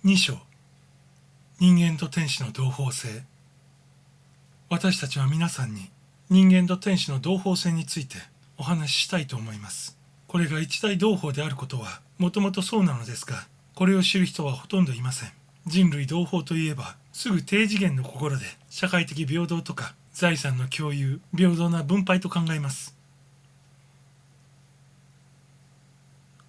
2章、人間と天使の同胞性。私たちは皆さんに人間と天使の同胞性についてお話ししたいと思います。これが一大同胞であることはもともとそうなのですが、これを知る人はほとんどいません。人類同胞といえばすぐ低次元の心で社会的平等とか財産の共有、平等な分配と考えます。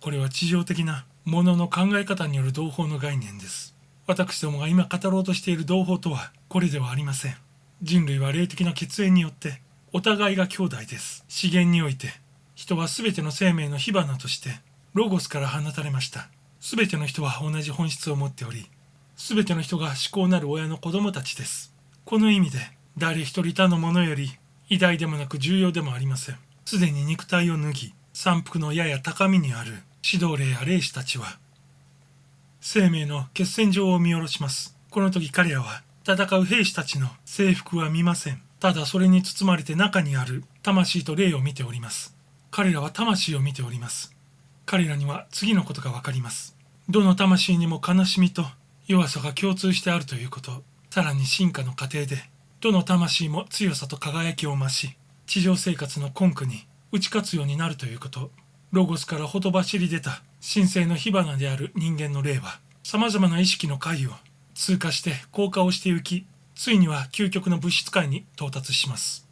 これは地上的なものの考え方による同胞の概念です。私どもが今語ろうとしている同胞とはこれではありません。人類は霊的な血縁によってお互いが兄弟です。資源において人はすべての生命の火花としてロゴスから放たれました。すべての人は同じ本質を持っており、すべての人が思考なる親の子供たちです。この意味で誰一人他のものより偉大でもなく重要でもありません。すでに肉体を脱ぎ、山腹のやや高みにある指導霊や霊士たちは生命の決戦場を見下ろします。この時彼らは戦う兵士たちの制服は見ません。ただそれに包まれて中にある魂と霊を見ております。彼らは魂を見ております。彼らには次のことがわかります。どの魂にも悲しみと弱さが共通してあるということ。さらに進化の過程でどの魂も強さと輝きを増し、地上生活の根拠に打ち勝つようになるということ。ロゴスからほとばしり出た神聖の火花である人間の霊は様々な意識の階を通過して降下をしてゆき、ついには究極の物質界に到達します。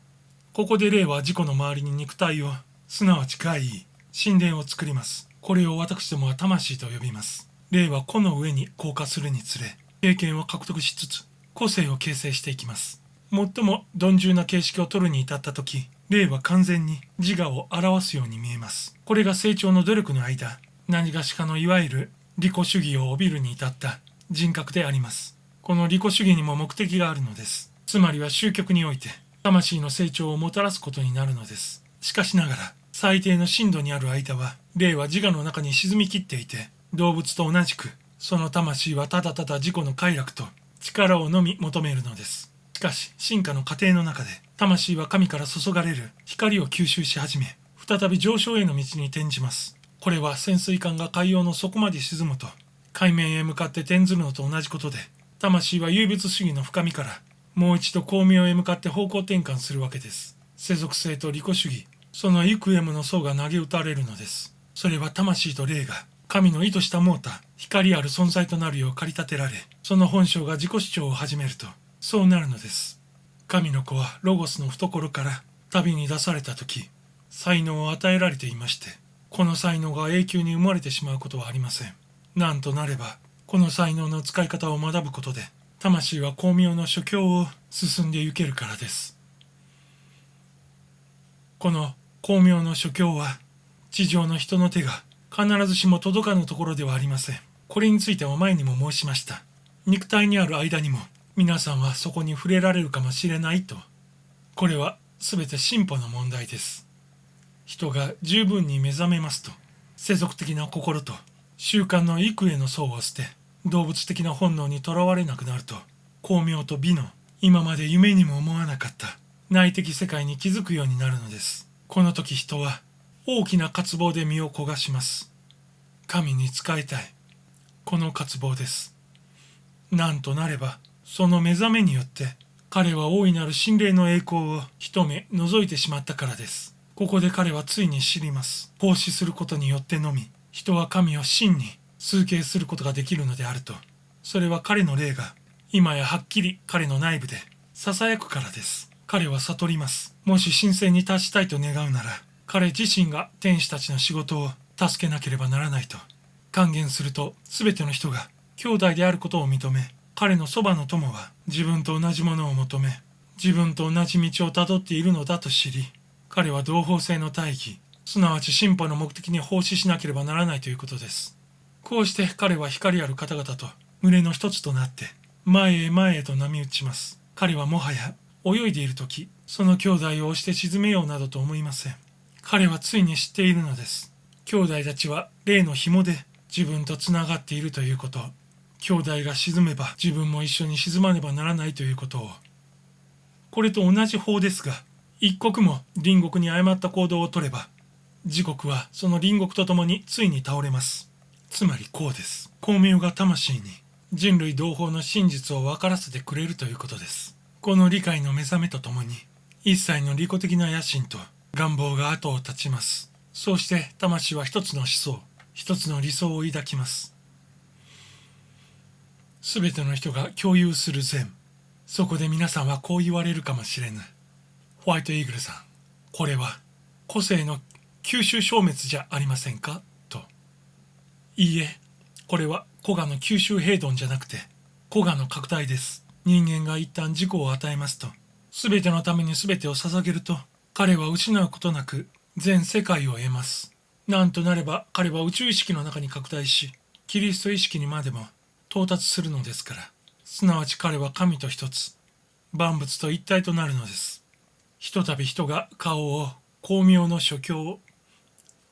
ここで霊は自己の周りに肉体を、すなわち怪異、神殿を作ります。これを私どもは魂と呼びます。霊は個の上に降下するにつれ、経験を獲得しつつ個性を形成していきます。最も鈍重な形式を取るに至った時、霊は完全に自我を表すように見えます。これが成長の努力の間、何がしかのいわゆる利己主義を帯びるに至った人格であります。この利己主義にも目的があるのです。つまりは終局において魂の成長をもたらすことになるのです。しかしながら最低の深度にある間は霊は自我の中に沈み切っていて、動物と同じくその魂はただただ自己の快楽と力をのみ求めるのです。しかし進化の過程の中で魂は神から注がれる光を吸収し始め、再び上昇への道に転じます。これは潜水艦が海洋の底まで沈むと海面へ向かって転ずるのと同じことで、魂は唯物主義の深みからもう一度光明へ向かって方向転換するわけです。世俗性と利己主義、その幾重もの層が投げ打たれるのです。それは魂と霊が神の意図したもうた光ある存在となるよう駆り立てられ、その本性が自己主張を始めるとそうなるのです。神の子はロゴスの懐から旅に出された時、才能を与えられていまして、この才能が永久に埋もれてしまうことはありません。なんとなればこの才能の使い方を学ぶことで魂は光明の諸境を進んでゆけるからです。この光明の諸境は地上の人の手が必ずしも届かぬところではありません。これについては前にも申しました。肉体にある間にも皆さんはそこに触れられるかもしれないと。これは全て進歩の問題です。人が十分に目覚めますと、世俗的な心と習慣の幾重の層を捨て、動物的な本能にとらわれなくなると、光明と美の今まで夢にも思わなかった内的世界に気づくようになるのです。この時人は大きな渇望で身を焦がします。神に仕えたい。この渇望です。なんとなればその目覚めによって彼は大いなる神霊の栄光を一目覗いてしまったからです。ここで彼はついに知ります。奉仕することによってのみ人は神を真に崇敬することができるのであると。それは彼の霊が今やはっきり彼の内部で囁くからです。彼は悟ります。もし神聖に達したいと願うなら、彼自身が天使たちの仕事を助けなければならないと還元すると、全ての人が兄弟であることを認め、彼のそばの友は自分と同じものを求め、自分と同じ道をたどっているのだと知り、彼は同胞性の大義、すなわち進歩の目的に奉仕しなければならないということです。こうして彼は光ある方々と群れの一つとなって前へ前へと波打ちます。彼はもはや泳いでいる時、その兄弟を押して沈めようなどと思いません。彼はついに知っているのです。兄弟たちは霊の紐で自分とつながっているということ。兄弟が沈めば自分も一緒に沈まねばならないということを。これと同じ法ですが、一国も隣国に誤った行動を取れば、自国はその隣国と共についに倒れます。つまりこうです。光明が魂に人類同胞の真実を分からせてくれるということです。この理解の目覚めとともに、一切の利己的な野心と願望が後を絶ちます。そうして魂は一つの思想、一つの理想を抱きます。すべての人が共有する善。そこで皆さんはこう言われるかもしれぬ。ホワイトイーグルさん、これは個性の吸収消滅じゃありませんかと。いいえ、これは個我の吸収平鈍じゃなくて個我の拡大です。人間が一旦自己を与えますと、すべてのためにすべてを捧げると、彼は失うことなく全世界を得ます。なんとなれば彼は宇宙意識の中に拡大し、キリスト意識にまでも到達するのですから、すなわち彼は神と一つ、万物と一体となるのです。ひとたび人が顔を光明の所境、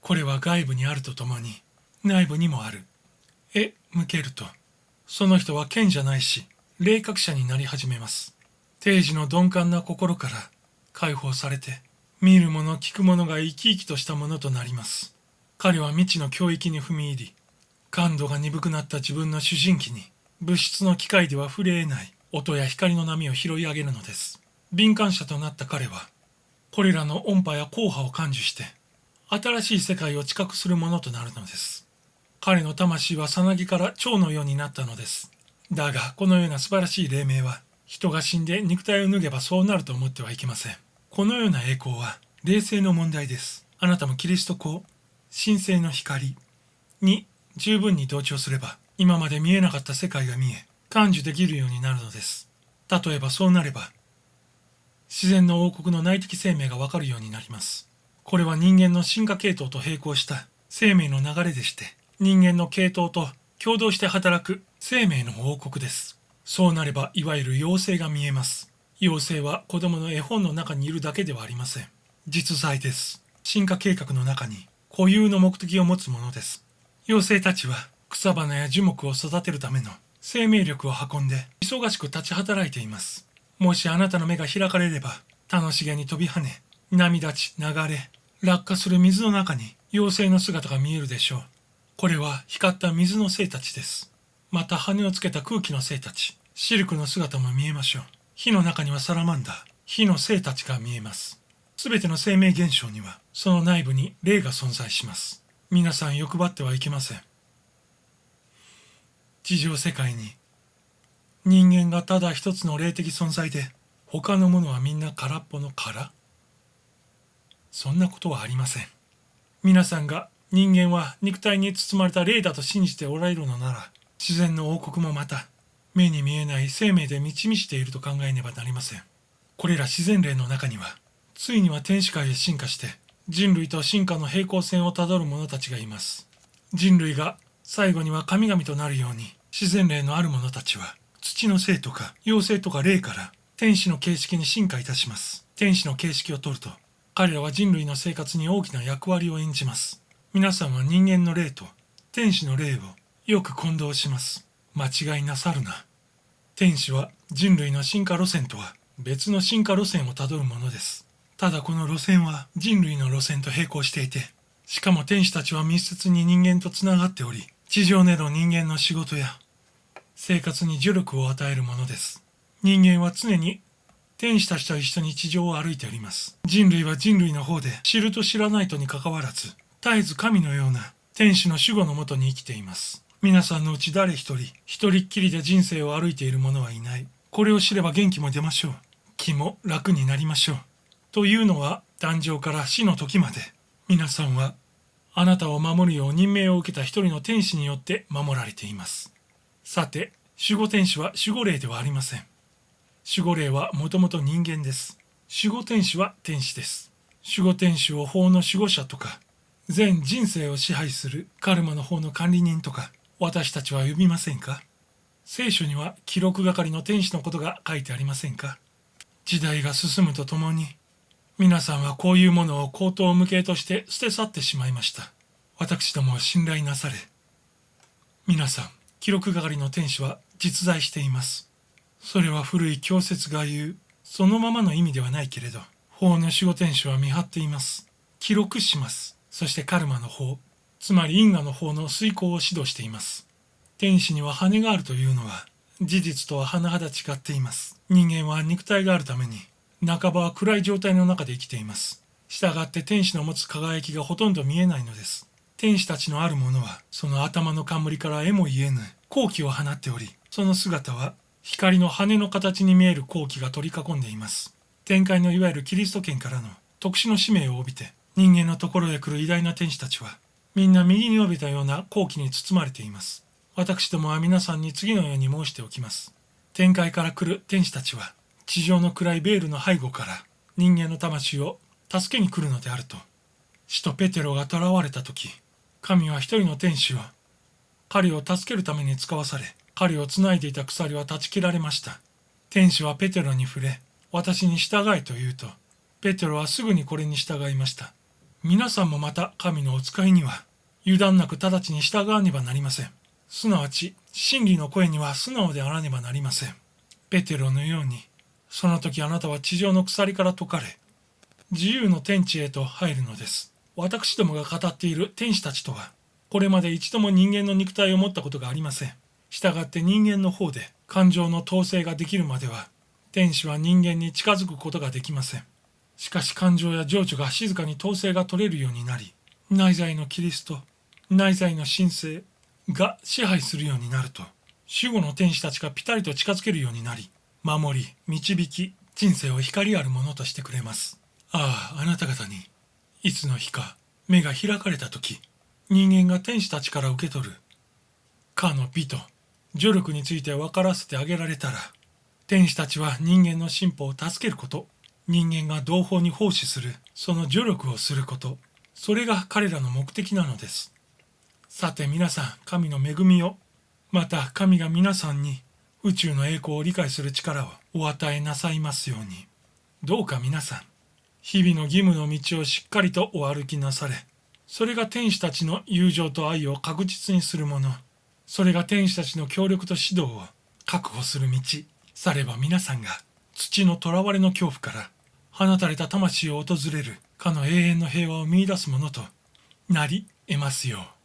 これは外部にあるとともに内部にもある。向けると、その人は賢者ないし、霊覚者になり始めます。定時の鈍感な心から解放されて、見る者聞く者が生き生きとしたものとなります。彼は未知の領域に踏み入り、感度が鈍くなった自分の主人機に、物質の機械では触れ得ない音や光の波を拾い上げるのです。敏感者となった彼は、これらの音波や光波を感受して、新しい世界を知覚するものとなるのです。彼の魂はさなぎから蝶のようになったのです。だが、このような素晴らしい黎明は、人が死んで肉体を脱げばそうなると思ってはいけません。このような栄光は、霊性の問題です。あなたもキリスト光、神聖の光に十分に同調すれば、今まで見えなかった世界が見え、感受できるようになるのです。例えばそうなれば、自然の王国の内的生命がわかるようになります。これは人間の進化系統と並行した生命の流れでして、人間の系統と共同して働く生命の王国です。そうなればいわゆる妖精が見えます。妖精は子供の絵本の中にいるだけではありません。実在です。進化計画の中に固有の目的を持つものです。妖精たちは草花や樹木を育てるための生命力を運んで忙しく立ち働いています。もしあなたの目が開かれれば、楽しげに飛び跳ね、波立ち、流れ、落下する水の中に妖精の姿が見えるでしょう。これは光った水の精たちです。また羽をつけた空気の精たち、シルクの姿も見えましょう。火の中にはサラマンダー、火の精たちが見えます。すべての生命現象には、その内部に霊が存在します。皆さん欲張ってはいけません。地上世界に、人間がただ一つの霊的存在で、他のものはみんな空っぽの空？そんなことはありません。皆さんが人間は肉体に包まれた霊だと信じておられるのなら、自然の王国もまた、目に見えない生命で満ち満ちていると考えねばなりません。これら自然霊の中には、ついには天使界へ進化して、人類と進化の平行線をたどる者たちがいます。人類が最後には神々となるように、自然霊のある者たちは、土の生とか妖精とか霊から天使の形式に進化いたします。天使の形式をとると、彼らは人類の生活に大きな役割を演じます。皆さんは人間の霊と天使の霊をよく混同します。間違いなさるな。天使は人類の進化路線とは別の進化路線をたどるものです。ただこの路線は人類の路線と並行していて、しかも天使たちは密接に人間とつながっており、地上での人間の仕事や生活に助力を与えるものです。人間は常に天使たちと一緒に地上を歩いております。人類は人類の方で知ると知らないとにかかわらず、絶えず神のような天使の守護のもとに生きています。皆さんのうち誰一人っきりで人生を歩いている者はいない。これを知れば元気も出ましょう。気も楽になりましょう。というのは誕生から死の時まで、皆さんはあなたを守るよう任命を受けた一人の天使によって守られています。さて、守護天使は守護霊ではありません。守護霊はもともと人間です。守護天使は天使です。守護天使を法の守護者とか、全人生を支配するカルマの法の管理人とか、私たちは呼びませんか？聖書には記録係の天使のことが書いてありませんか？時代が進むとともに、皆さんはこういうものを口頭無形として捨て去ってしまいました。私どもを信頼なされ。皆さん、記録係の天使は実在しています。それは古い教説が言う、そのままの意味ではないけれど、法の守護天使は見張っています。記録します。そしてカルマの法、つまり因果の法の遂行を指導しています。天使には羽があるというのは事実とは甚だ違っています。人間は肉体があるために半ばは暗い状態の中で生きています。したがって天使の持つ輝きがほとんど見えないのです。天使たちのあるものはその頭の冠から得も言えぬ光気を放っており、その姿は光の羽の形に見える光気が取り囲んでいます。天界のいわゆるキリスト圏からの特殊の使命を帯びて人間のところへ来る偉大な天使たちはみんな右に帯びたような光気に包まれています。私どもは皆さんに次のように申しておきます。天界から来る天使たちは地上の暗いベールの背後から人間の魂を助けに来るのであると。使徒ペテロが囚われた時、神は一人の天使を彼を助けるために使わされ、彼をつないでいた鎖は断ち切られました。天使はペテロに触れ、私に従えと言うと、ペテロはすぐにこれに従いました。皆さんもまた神のお使いには油断なく直ちに従わねばなりません。すなわち真理の声には素直であらねばなりません。ペテロのように、その時あなたは地上の鎖から解かれ、自由の天地へと入るのです。私どもが語っている天使たちとは、これまで一度も人間の肉体を持ったことがありません。したがって人間の方で感情の統制ができるまでは、天使は人間に近づくことができません。しかし感情や情緒が静かに統制が取れるようになり、内在のキリスト、内在の神聖が支配するようになると、守護の天使たちがピタリと近づけるようになり、守り、導き、人生を光あるものとしてくれます。ああ、あなた方に、いつの日か目が開かれた時、人間が天使たちから受け取る、かの美と助力について分からせてあげられたら、天使たちは人間の進歩を助けること、人間が同胞に奉仕する、その助力をすること、それが彼らの目的なのです。さて皆さん、神の恵みを、また神が皆さんに宇宙の栄光を理解する力をお与えなさいますように。どうか皆さん、日々の義務の道をしっかりとお歩きなされ、それが天使たちの友情と愛を確実にするもの、それが天使たちの協力と指導を確保する道、されば皆さんが土の囚われの恐怖から放たれた魂を訪れるかの永遠の平和を見出すものとなり得ますよう。